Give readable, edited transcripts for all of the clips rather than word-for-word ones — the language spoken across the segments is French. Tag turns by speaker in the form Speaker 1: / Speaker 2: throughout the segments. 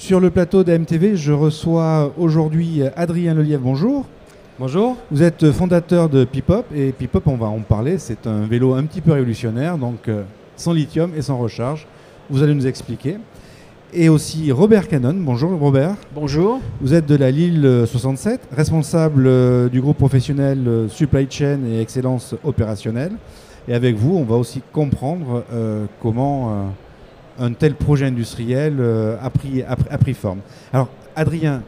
Speaker 1: Sur le plateau d'AMTV, je reçois aujourd'hui Adrien Lelièvre. Bonjour.
Speaker 2: Bonjour.
Speaker 1: Vous êtes fondateur de Pipop et Pipop, on va en parler. C'est un vélo un petit peu révolutionnaire, donc sans lithium et sans recharge. Vous allez nous expliquer. Et aussi Robert Cannon. Bonjour Robert.
Speaker 3: Bonjour.
Speaker 1: Vous êtes de la Lille 67, responsable du groupe professionnel Supply Chain et Excellence Opérationnelle. Et avec vous, on va aussi comprendre comment un tel projet industriel a pris forme. Alors Adrien,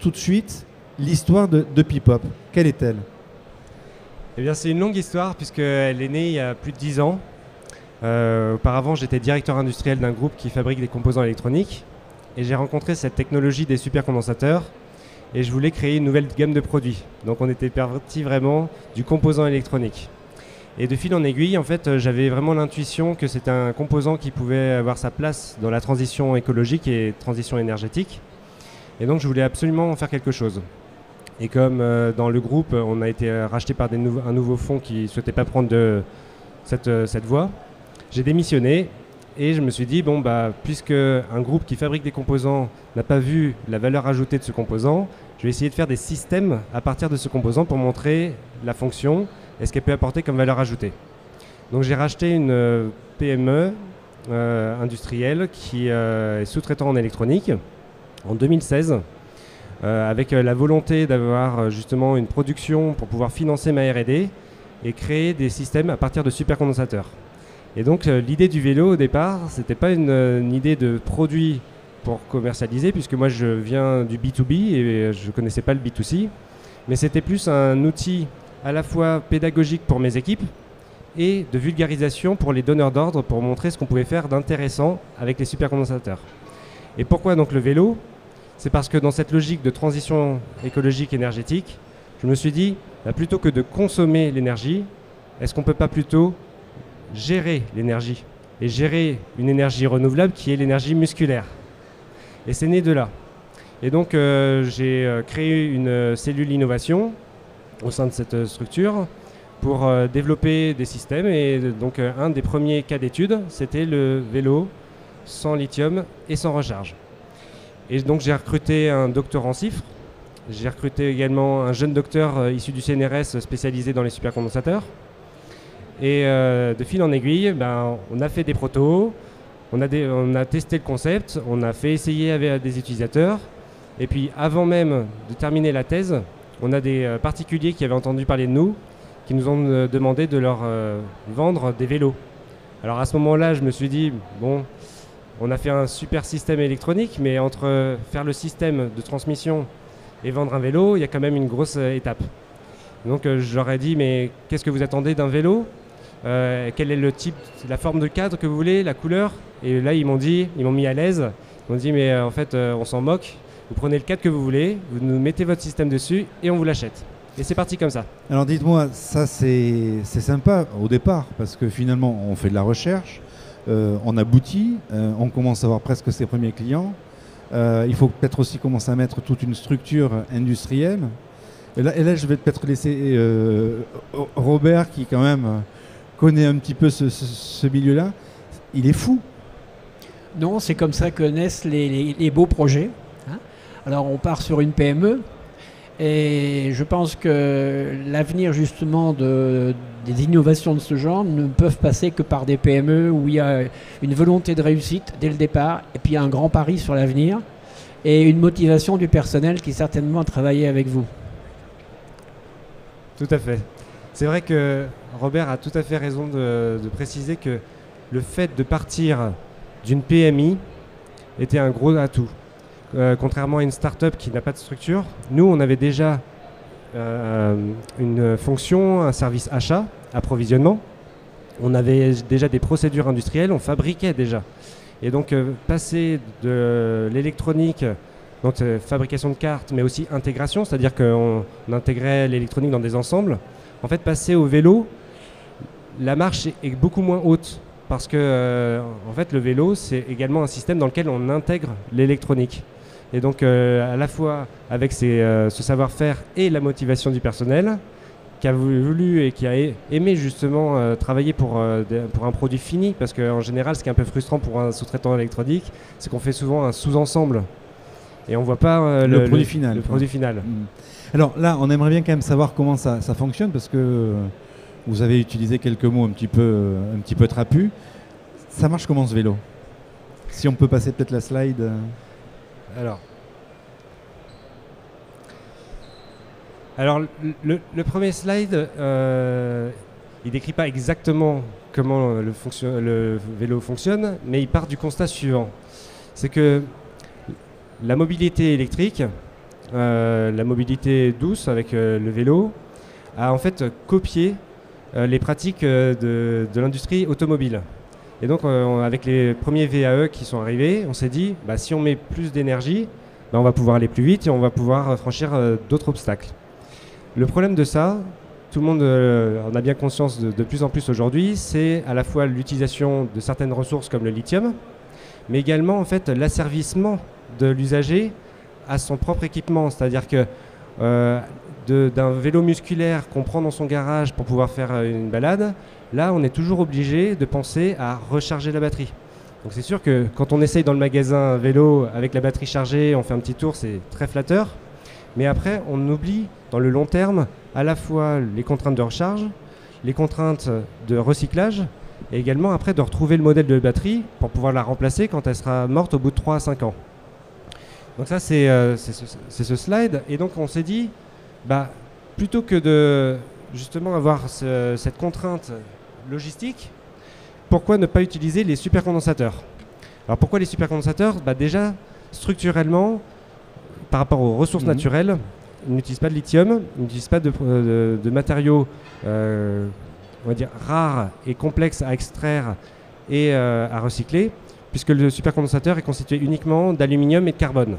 Speaker 1: tout de suite, l'histoire de Pipop, quelle est-elle ?
Speaker 2: Eh bien, c'est une longue histoire puisqu'elle est née il y a plus de 10 ans. Auparavant, j'étais directeur industriel d'un groupe qui fabrique des composants électroniques et j'ai rencontré cette technologie des supercondensateurs et je voulais créer une nouvelle gamme de produits. Donc on était parti vraiment du composant électronique. Et de fil en aiguille, en fait, j'avais vraiment l'intuition que c'était un composant qui pouvait avoir sa place dans la transition écologique et transition énergétique. Et donc je voulais absolument en faire quelque chose. Et comme dans le groupe, on a été racheté par un nouveau fonds qui ne souhaitait pas prendre cette voie, j'ai démissionné et je me suis dit, bon, puisque un groupe qui fabrique des composants n'a pas vu la valeur ajoutée de ce composant, je vais essayer de faire des systèmes à partir de ce composant pour montrer la fonction et ce qu'elle peut apporter comme valeur ajoutée. Donc j'ai racheté une PME industrielle qui est sous-traitant en électronique en 2016 avec la volonté d'avoir justement une production pour pouvoir financer ma R&D et créer des systèmes à partir de supercondensateurs. Et donc l'idée du vélo au départ, c'était pas une idée de produit pour commercialiser, puisque moi je viens du B2B et je connaissais pas le B2C, mais c'était plus un outil à la fois pédagogique pour mes équipes et de vulgarisation pour les donneurs d'ordre pour montrer ce qu'on pouvait faire d'intéressant avec les supercondensateurs. Et pourquoi donc le vélo ? C'est parce que dans cette logique de transition écologique énergétique, je me suis dit, plutôt que de consommer l'énergie, est-ce qu'on ne peut pas plutôt gérer l'énergie et gérer une énergie renouvelable qui est l'énergie musculaire. Et c'est né de là. Et donc j'ai créé une cellule innovation au sein de cette structure pour développer des systèmes. Et donc un des premiers cas d'étude, c'était le vélo sans lithium et sans recharge. Et donc j'ai recruté un docteur en CIFRE. J'ai recruté également un jeune docteur issu du CNRS spécialisé dans les supercondensateurs. Et de fil en aiguille, on a fait des protos, on a testé le concept, on a fait essayer avec des utilisateurs. Et puis avant même de terminer la thèse, on a des particuliers qui avaient entendu parler de nous, qui nous ont demandé de leur vendre des vélos. Alors à ce moment-là, je me suis dit, bon, on a fait un super système électronique, mais entre faire le système de transmission et vendre un vélo, il y a quand même une grosse étape. Donc je leur ai dit, mais qu'est-ce que vous attendez d'un vélo ? Quel est le type, la forme de cadre que vous voulez, la couleur ? Et là, ils m'ont mis à l'aise. Ils m'ont dit, mais en fait, on s'en moque. Vous prenez le cadre que vous voulez, vous nous mettez votre système dessus et on vous l'achète. Et c'est parti comme ça.
Speaker 1: Alors dites-moi, ça c'est sympa au départ, parce que finalement, on fait de la recherche, on aboutit, on commence à avoir presque ses premiers clients. Il faut peut-être aussi commencer à mettre toute une structure industrielle. Et là je vais peut-être laisser Robert, qui quand même connaît un petit peu ce milieu-là. Il est fou.
Speaker 3: Non, c'est comme ça que naissent les beaux projets. Hein. Alors on part sur une PME et je pense que l'avenir justement des innovations de ce genre ne peuvent passer que par des PME où il y a une volonté de réussite dès le départ et puis un grand pari sur l'avenir et une motivation du personnel qui certainement a travaillé avec vous.
Speaker 2: Tout à fait. C'est vrai que Robert a tout à fait raison de préciser que le fait de partir d'une PMI était un gros atout. Contrairement à une start-up qui n'a pas de structure, nous on avait déjà une fonction, un service achat, approvisionnement. On avait déjà des procédures industrielles, on fabriquait déjà. Et donc passer de l'électronique, donc fabrication de cartes, mais aussi intégration, c'est-à-dire qu'on intégrait l'électronique dans des ensembles. En fait, passer au vélo, la marche est beaucoup moins haute parce que en fait, le vélo, c'est également un système dans lequel on intègre l'électronique. Et donc, à la fois avec ce savoir-faire et la motivation du personnel, qui a voulu et qui a aimé justement travailler pour un produit fini, parce qu'en général, ce qui est un peu frustrant pour un sous-traitant électronique, c'est qu'on fait souvent un sous-ensemble. et on ne voit pas
Speaker 1: le produit final.
Speaker 2: Le produit final.
Speaker 1: Alors là, on aimerait bien quand même savoir comment ça fonctionne, parce que vous avez utilisé quelques mots un petit peu trapus. Ça marche comment ce vélo? Si on peut passer peut-être la slide.
Speaker 2: Alors le premier slide, il décrit pas exactement comment le vélo fonctionne, mais il part du constat suivant. C'est que la mobilité électrique, la mobilité douce avec le vélo, a en fait copié les pratiques de l'industrie automobile. Et donc avec les premiers VAE qui sont arrivés, on s'est dit, si on met plus d'énergie, on va pouvoir aller plus vite et on va pouvoir franchir d'autres obstacles. Le problème de ça, tout le monde en a bien conscience de plus en plus aujourd'hui, c'est à la fois l'utilisation de certaines ressources comme le lithium, mais également en fait l'asservissement de l'usager à son propre équipement. C'est-à-dire que d'un vélo musculaire qu'on prend dans son garage pour pouvoir faire une balade, là on est toujours obligé de penser à recharger la batterie. Donc c'est sûr que quand on essaye dans le magasin vélo avec la batterie chargée, on fait un petit tour, c'est très flatteur. Mais après, on oublie dans le long terme à la fois les contraintes de recharge, les contraintes de recyclage, et également après de retrouver le modèle de batterie pour pouvoir la remplacer quand elle sera morte au bout de 3 à 5 ans. Donc ça, c'est ce slide. Et donc on s'est dit, plutôt que de justement avoir cette contrainte logistique, pourquoi ne pas utiliser les supercondensateurs? Alors pourquoi les supercondensateurs? Déjà, structurellement, par rapport aux ressources naturelles, ils n'utilisent pas de lithium, ils n'utilisent pas de matériaux on va dire rares et complexes à extraire et à recycler, puisque le supercondensateur est constitué uniquement d'aluminium et de carbone.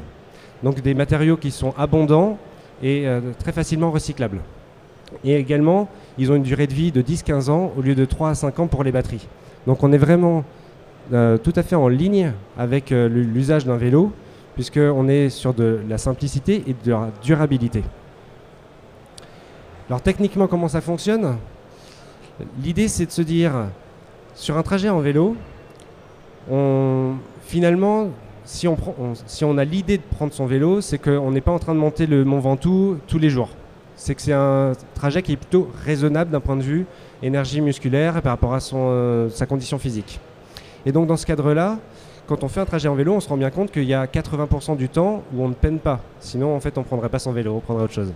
Speaker 2: Donc des matériaux qui sont abondants et très facilement recyclables. Et également, ils ont une durée de vie de 10-15 ans au lieu de 3 à 5 ans pour les batteries. Donc on est vraiment tout à fait en ligne avec l'usage d'un vélo, puisqu'on est sur de la simplicité et de la durabilité. Alors techniquement, comment ça fonctionne? L'idée, c'est de se dire, sur un trajet en vélo, finalement, si on a l'idée de prendre son vélo, c'est qu'on n'est pas en train de monter le Mont Ventoux tous les jours. C'est que c'est un trajet qui est plutôt raisonnable d'un point de vue énergie musculaire et par rapport à sa condition physique. Et donc dans ce cadre-là, quand on fait un trajet en vélo, on se rend bien compte qu'il y a 80% du temps où on ne peine pas. Sinon, en fait, on ne prendrait pas son vélo, on prendrait autre chose.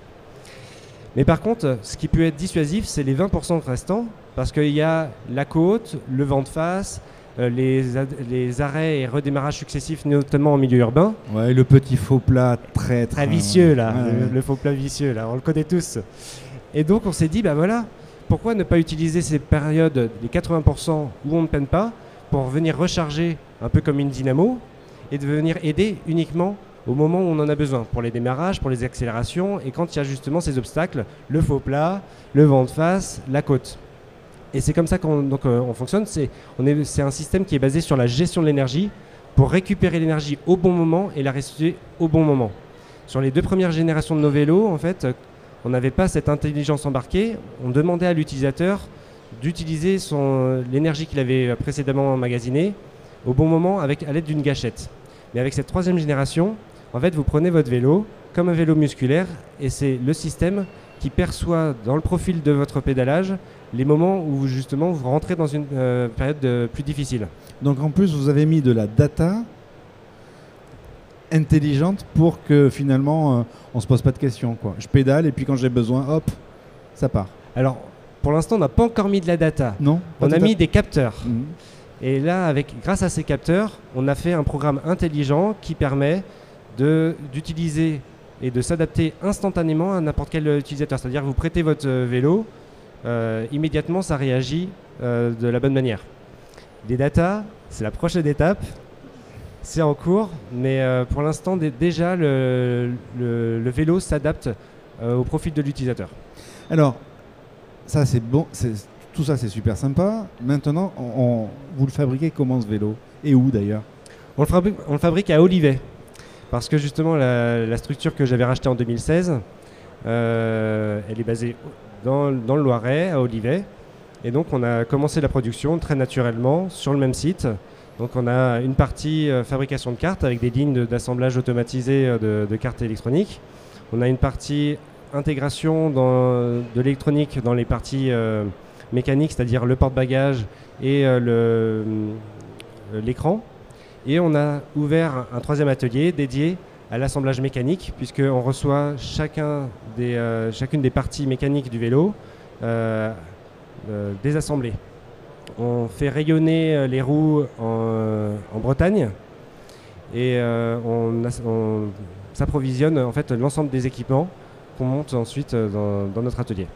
Speaker 2: Mais par contre, ce qui peut être dissuasif, c'est les 20% restants, parce qu'il y a la côte, le vent de face, les arrêts et redémarrages successifs, notamment en milieu urbain.
Speaker 1: Ouais, le petit faux plat très
Speaker 2: vicieux, là, le faux plat vicieux, là, on le connaît tous. Et donc, on s'est dit, voilà, pourquoi ne pas utiliser ces périodes, les 80% où on ne peine pas, pour venir recharger un peu comme une dynamo et de venir aider uniquement au moment où on en a besoin, pour les démarrages, pour les accélérations et quand il y a justement ces obstacles, le faux plat, le vent de face, la côte. Et c'est comme ça qu'on fonctionne, c'est un système qui est basé sur la gestion de l'énergie pour récupérer l'énergie au bon moment et la restituer au bon moment. Sur les 2 premières générations de nos vélos, en fait, on n'avait pas cette intelligence embarquée, on demandait à l'utilisateur d'utiliser l'énergie qu'il avait précédemment emmagasinée au bon moment à l'aide d'une gâchette. Mais avec cette 3e génération, en fait, vous prenez votre vélo comme un vélo musculaire et c'est le système qui perçoit dans le profil de votre pédalage les moments où justement vous rentrez dans une période plus difficile.
Speaker 1: Donc en plus, vous avez mis de la data intelligente pour que finalement on ne se pose pas de questions, quoi. Je pédale et puis quand j'ai besoin, hop, ça part.
Speaker 2: Alors, pour l'instant, on n'a pas encore mis de la data.
Speaker 1: Non.
Speaker 2: On a mis des capteurs. Et là, grâce à ces capteurs, on a fait un programme intelligent qui permet d'utiliser et de s'adapter instantanément à n'importe quel utilisateur. C'est-à-dire que vous prêtez votre vélo, immédiatement ça réagit de la bonne manière. Les data, c'est la prochaine étape. C'est en cours, mais pour l'instant, déjà, le vélo s'adapte au profil de l'utilisateur.
Speaker 1: Alors, ça c'est bon, tout ça c'est super sympa. Maintenant, vous le fabriquez comment ce vélo? Et où d'ailleurs?
Speaker 2: On le fabrique à Olivet. Parce que justement, la structure que j'avais rachetée en 2016, elle est basée dans le Loiret, à Olivet. Et donc, on a commencé la production très naturellement sur le même site Donc on a une partie fabrication de cartes avec des lignes d'assemblage automatisées de cartes électroniques. On a une partie intégration de l'électronique dans les parties mécaniques, c'est-à-dire le porte-bagages et l'écran. Et on a ouvert un troisième atelier dédié à l'assemblage mécanique, puisqu'on reçoit chacune des parties mécaniques du vélo désassemblées. On fait rayonner les roues en Bretagne et on s'approvisionne en fait l'ensemble des équipements qu'on monte ensuite dans notre atelier.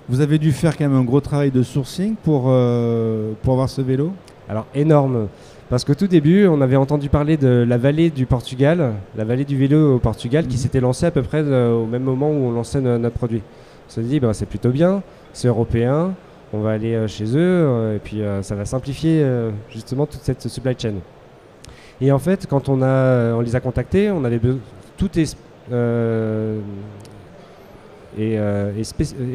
Speaker 1: Vous avez dû faire quand même un gros travail de sourcing pour avoir ce vélo?
Speaker 2: Alors énorme, parce qu'au tout début, on avait entendu parler de la vallée du Portugal, la vallée du vélo au Portugal, qui s'était lancée à peu près au même moment où on lançait notre produit. On s'est dit, c'est plutôt bien, c'est européen, on va aller chez eux, et puis ça va simplifier justement toute cette supply chain. Et en fait, quand on les a contactés, on avait tout est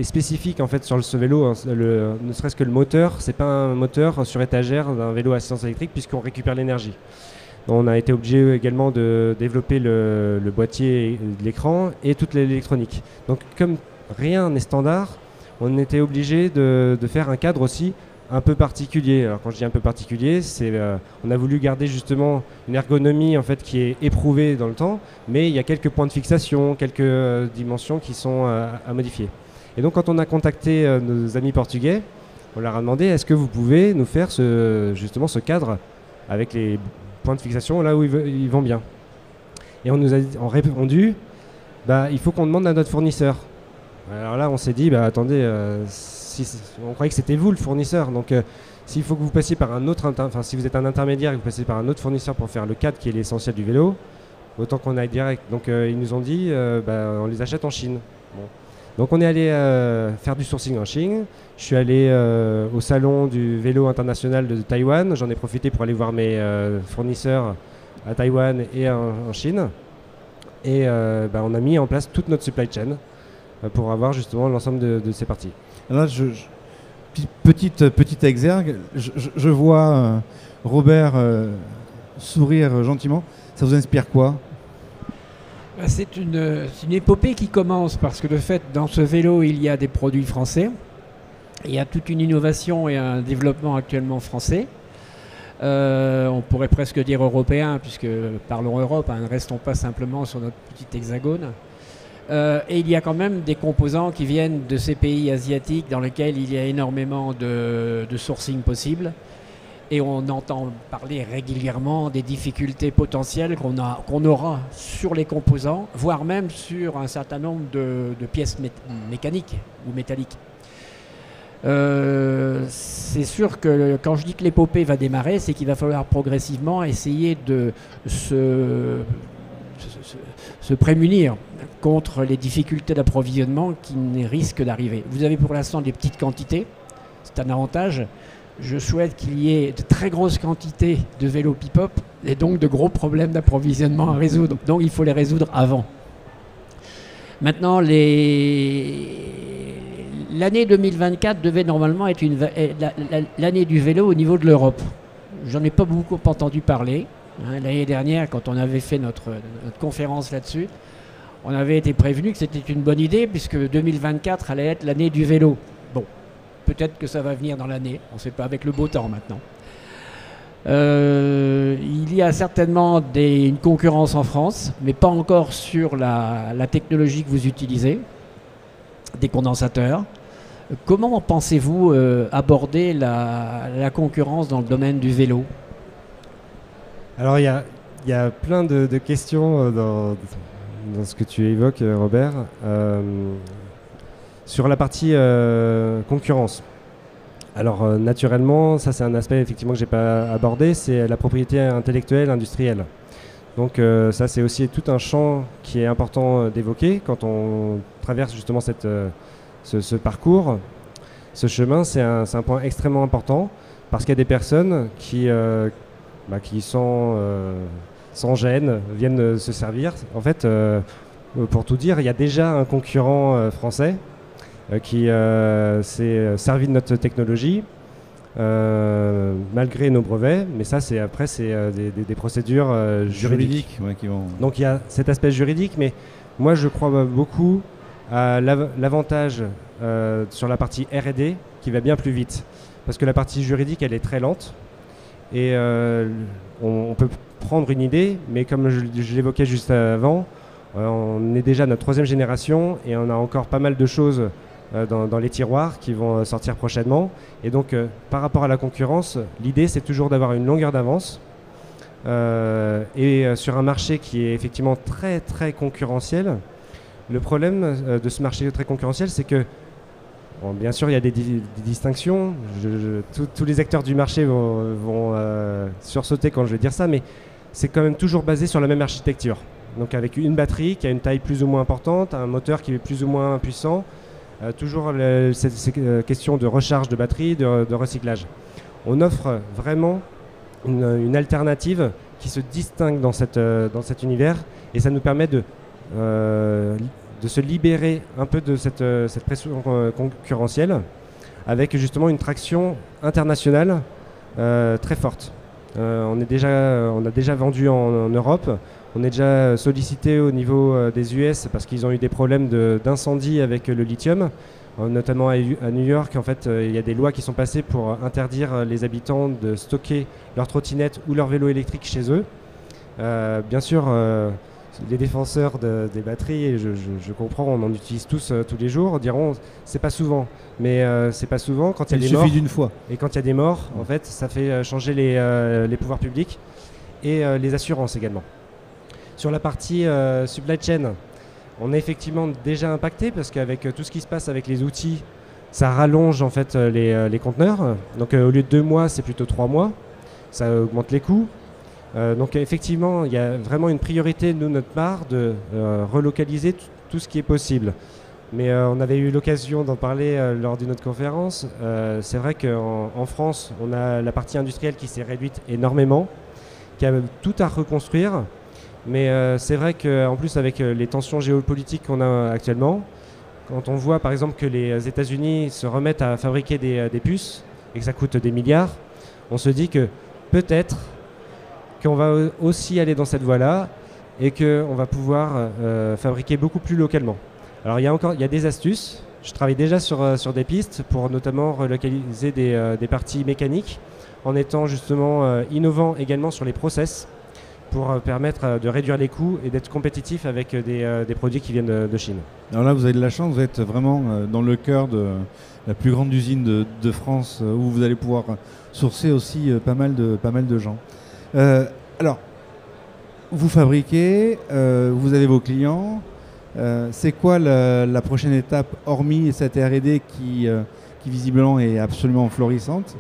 Speaker 2: spécifique en fait sur ce vélo, hein. Ne serait-ce que le moteur, c'est pas un moteur sur étagère d'un vélo à assistance électrique puisqu'on récupère l'énergie. On a été obligé également de développer le boîtier de l'écran et toute l'électronique. Donc comme rien n'est standard, on était obligé de faire un cadre aussi un peu particulier. Alors quand je dis un peu particulier, on a voulu garder justement une ergonomie en fait qui est éprouvée dans le temps, mais il y a quelques points de fixation, quelques dimensions qui sont à modifier. Et donc quand on a contacté nos amis portugais, on leur a demandé est-ce que vous pouvez nous faire justement ce cadre avec les points de fixation là où ils vont bien. Et on nous a répondu il faut qu'on demande à notre fournisseur. Alors là on s'est dit attendez, on croyait que c'était vous le fournisseur, donc s'il faut que vous passiez par un autre, si vous êtes un intermédiaire et que vous passez par un autre fournisseur pour faire le cadre qui est l'essentiel du vélo, autant qu'on aille direct. Donc ils nous ont dit on les achète en Chine. Bon. Donc on est allé faire du sourcing en Chine. Je suis allé au salon du vélo international de Taïwan. J'en ai profité pour aller voir mes fournisseurs à Taïwan et en Chine. Et on a mis en place toute notre supply chain pour avoir justement l'ensemble de ces parties.
Speaker 1: Là, petite exergue, je vois Robert sourire gentiment. Ça vous inspire quoi?
Speaker 3: C'est une épopée qui commence parce que de fait, dans ce vélo, il y a des produits français. Il y a toute une innovation et un développement actuellement français. On pourrait presque dire européen, puisque parlons Europe, ne restons pas simplement sur notre petit hexagone. Et il y a quand même des composants qui viennent de ces pays asiatiques dans lesquels il y a énormément de sourcing possible. Et on entend parler régulièrement des difficultés potentielles qu'on aura sur les composants, voire même sur un certain nombre de pièces mécaniques ou métalliques. C'est sûr que quand je dis que l'épopée va démarrer, c'est qu'il va falloir progressivement essayer de se prémunir contre les difficultés d'approvisionnement qui risquent d'arriver. Vous avez pour l'instant des petites quantités, c'est un avantage. Je souhaite qu'il y ait de très grosses quantités de vélos pick-up et donc de gros problèmes d'approvisionnement à résoudre. Donc il faut les résoudre avant. Maintenant, l'année 2024 devait normalement être l'année du vélo au niveau de l'Europe. J'en ai pas beaucoup entendu parler. L'année dernière, quand on avait fait notre conférence là-dessus, on avait été prévenu que c'était une bonne idée puisque 2024 allait être l'année du vélo. Bon, peut-être que ça va venir dans l'année, on ne sait pas, avec le beau temps maintenant. Il y a certainement une concurrence en France, mais pas encore sur la technologie que vous utilisez, des condensateurs. Comment pensez-vous aborder la concurrence dans le domaine du vélo ?
Speaker 2: Alors il y a plein de questions dans ce que tu évoques, Robert. Sur la partie concurrence. Alors naturellement, ça c'est un aspect effectivement que j'ai pas abordé, c'est la propriété intellectuelle industrielle. Donc ça c'est aussi tout un champ qui est important d'évoquer quand on traverse justement ce parcours. Ce chemin, c'est un point extrêmement important parce qu'il y a des personnes qui sans gêne viennent se servir. En fait, pour tout dire, il y a déjà un concurrent français qui s'est servi de notre technologie malgré nos brevets, mais ça c'est des procédures juridiques.
Speaker 1: Ouais, qui vont...
Speaker 2: Donc il y a cet aspect juridique, mais moi je crois beaucoup à l'avantage sur la partie R&D qui va bien plus vite, parce que la partie juridique elle est très lente et on peut prendre une idée, mais comme je l'évoquais juste avant, on est déjà à notre 3e génération et on a encore pas mal de choses dans les tiroirs qui vont sortir prochainement. Et donc, par rapport à la concurrence, l'idée, c'est toujours d'avoir une longueur d'avance. Et sur un marché qui est effectivement très, très concurrentiel, le problème de ce marché très concurrentiel, c'est que, bon, bien sûr, il y a des distinctions. Tous les acteurs du marché vont sursauter quand je vais dire ça, mais c'est quand même toujours basé sur la même architecture. Donc, avec une batterie qui a une taille plus ou moins importante, un moteur qui est plus ou moins puissant, toujours ces questions de recharge de batterie, de recyclage. On offre vraiment une alternative qui se distingue dans cet univers et ça nous permet de se libérer un peu de cette pression concurrentielle avec justement une traction internationale très forte. On a déjà vendu en Europe. On est déjà sollicité au niveau des US parce qu'ils ont eu des problèmes d'incendie avec le lithium, notamment à New York. En fait, il y a des lois qui sont passées pour interdire les habitants de stocker leurs trottinettes ou leurs vélos électriques chez eux. Bien sûr, les défenseurs des batteries, et je comprends, on en utilise tous les jours, diront c'est pas souvent. Mais c'est pas souvent quand il y a des morts.
Speaker 1: Il suffit d'une fois.
Speaker 2: Et quand il y a des morts, en fait, ça fait changer les pouvoirs publics et les assurances également. Sur la partie supply chain, on est effectivement déjà impacté parce qu'avec tout ce qui se passe avec les outils, ça rallonge en fait les conteneurs. Donc au lieu de 2 mois, c'est plutôt 3 mois. Ça augmente les coûts. Donc effectivement, il y a vraiment une priorité de notre part de relocaliser tout ce qui est possible. Mais on avait eu l'occasion d'en parler lors d'une autre conférence. C'est vrai qu'en France, on a la partie industrielle qui s'est réduite énormément, qui a tout à reconstruire. Mais c'est vrai qu'en plus, avec les tensions géopolitiques qu'on a actuellement, quand on voit par exemple que les États-Unis se remettent à fabriquer des puces et que ça coûte des milliards, on se dit que peut-être qu'on va aussi aller dans cette voie-là et qu'on va pouvoir fabriquer beaucoup plus localement. Alors il y a des astuces. Je travaille déjà sur des pistes pour notamment relocaliser des parties mécaniques en étant justement innovant également sur les process, pour permettre de réduire les coûts et d'être compétitif avec des produits qui viennent de Chine.
Speaker 1: Alors là, vous avez de la chance, vous êtes vraiment dans le cœur de la plus grande usine de France où vous allez pouvoir sourcer aussi pas mal de gens. Alors, vous fabriquez, vous avez vos clients. C'est quoi la prochaine étape, hormis cette R&D qui visiblement est absolument florissante?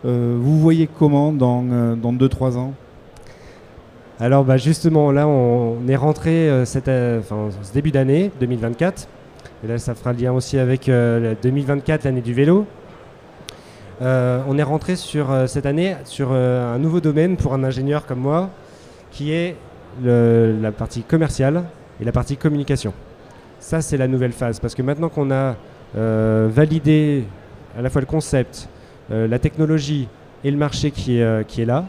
Speaker 1: Vous voyez comment dans 2-3 ans?
Speaker 2: Alors justement, là, on est rentré ce début d'année 2024. Et là, ça fera lien aussi avec 2024, l'année du vélo. On est rentré cette année sur un nouveau domaine pour un ingénieur comme moi, qui est la partie commerciale et la partie communication. Ça, c'est la nouvelle phase. Parce que maintenant qu'on a validé à la fois le concept, la technologie et le marché qui est là,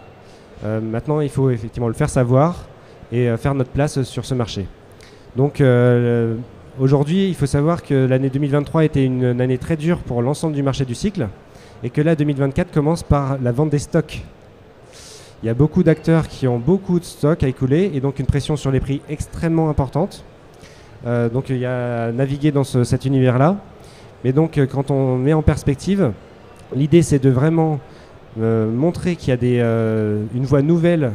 Speaker 2: maintenant, il faut effectivement le faire savoir et faire notre place sur ce marché. Donc aujourd'hui, il faut savoir que l'année 2023 était une année très dure pour l'ensemble du marché du cycle et que là, 2024 commence par la vente des stocks. Il y a beaucoup d'acteurs qui ont beaucoup de stocks à écouler et donc une pression sur les prix extrêmement importante. Donc il y a à naviguer dans cet univers-là. Mais donc quand on met en perspective, l'idée c'est de vraiment montrer qu'il y a une voie nouvelle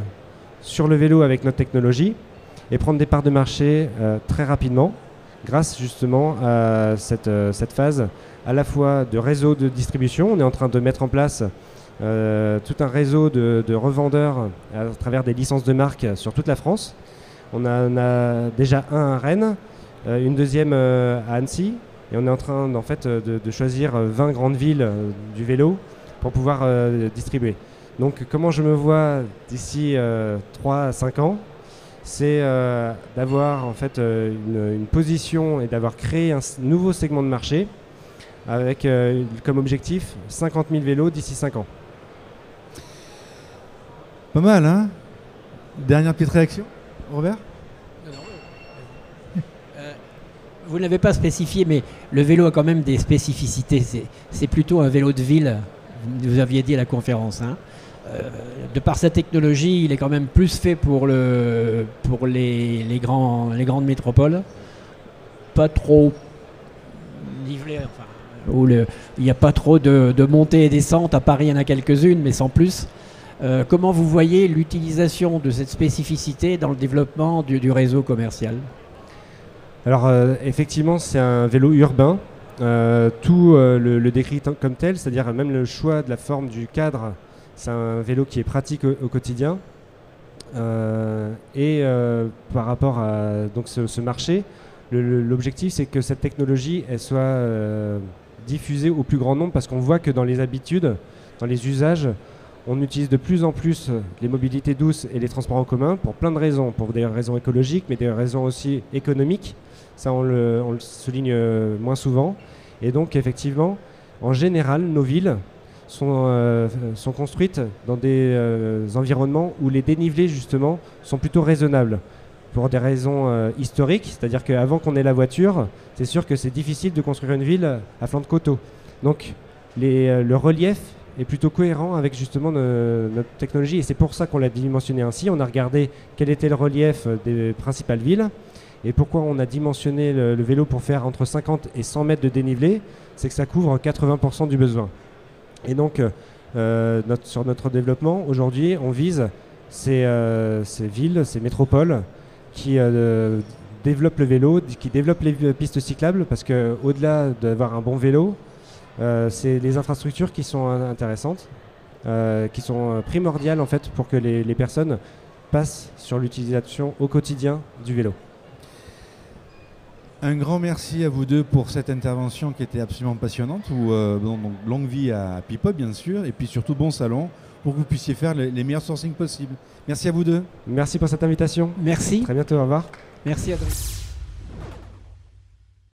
Speaker 2: sur le vélo avec notre technologie et prendre des parts de marché très rapidement grâce justement à cette phase à la fois de réseau de distribution. On est en train de mettre en place tout un réseau de revendeurs à travers des licences de marque sur toute la France. On a déjà un à Rennes, une deuxième à Annecy et on est en train de choisir 20 grandes villes du vélo pour pouvoir distribuer. Donc comment je me vois d'ici 3 à 5 ans, c'est d'avoir en fait une position et d'avoir créé un nouveau segment de marché avec comme objectif 50 000 vélos d'ici 5 ans.
Speaker 1: Pas mal, hein? Dernière petite réaction, Robert?
Speaker 3: Vous n'avez pas spécifié, mais le vélo a quand même des spécificités. C'est plutôt un vélo de ville, vous aviez dit à la conférence. Hein. De par sa technologie, il est quand même plus fait pour les grandes métropoles. Pas trop nivelé, enfin, où il n'y a pas trop de montées et descentes. À Paris, il y en a quelques-unes, mais sans plus. Comment vous voyez l'utilisation de cette spécificité dans le développement du réseau commercial ?
Speaker 2: Alors effectivement, c'est un vélo urbain. Tout le décrit comme tel, c'est-à-dire même le choix de la forme du cadre, c'est un vélo qui est pratique au quotidien. Par rapport à donc, ce marché, l'objectif c'est que cette technologie elle soit diffusée au plus grand nombre, parce qu'on voit que dans les habitudes, dans les usages, on utilise de plus en plus les mobilités douces et les transports en commun pour plein de raisons, pour des raisons écologiques, mais des raisons aussi économiques. Ça, on le souligne moins souvent. Et donc, effectivement, en général, nos villes sont construites dans des environnements où les dénivelés, justement, sont plutôt raisonnables. Pour des raisons historiques, c'est-à-dire qu'avant qu'on ait la voiture, c'est sûr que c'est difficile de construire une ville à flanc de coteau. Donc, le relief est plutôt cohérent avec justement notre technologie, et c'est pour ça qu'on l'a dimensionné ainsi. On a regardé quel était le relief des principales villes, et pourquoi on a dimensionné le vélo pour faire entre 50 et 100 mètres de dénivelé, c'est que ça couvre 80% du besoin. Et donc, sur notre développement, aujourd'hui, on vise ces villes, ces métropoles qui développent le vélo, qui développent les pistes cyclables, parce qu'au-delà d'avoir un bon vélo, c'est les infrastructures qui sont intéressantes, qui sont primordiales en fait pour que les personnes passent sur l'utilisation au quotidien du vélo.
Speaker 1: Un grand merci à vous deux pour cette intervention qui était absolument passionnante. Donc, longue vie à Pipop bien sûr, et puis surtout bon salon pour que vous puissiez faire les meilleurs sourcings possibles. Merci à vous deux.
Speaker 2: Merci pour cette invitation.
Speaker 3: Merci.
Speaker 2: Très bientôt, au revoir.
Speaker 3: Merci à vous.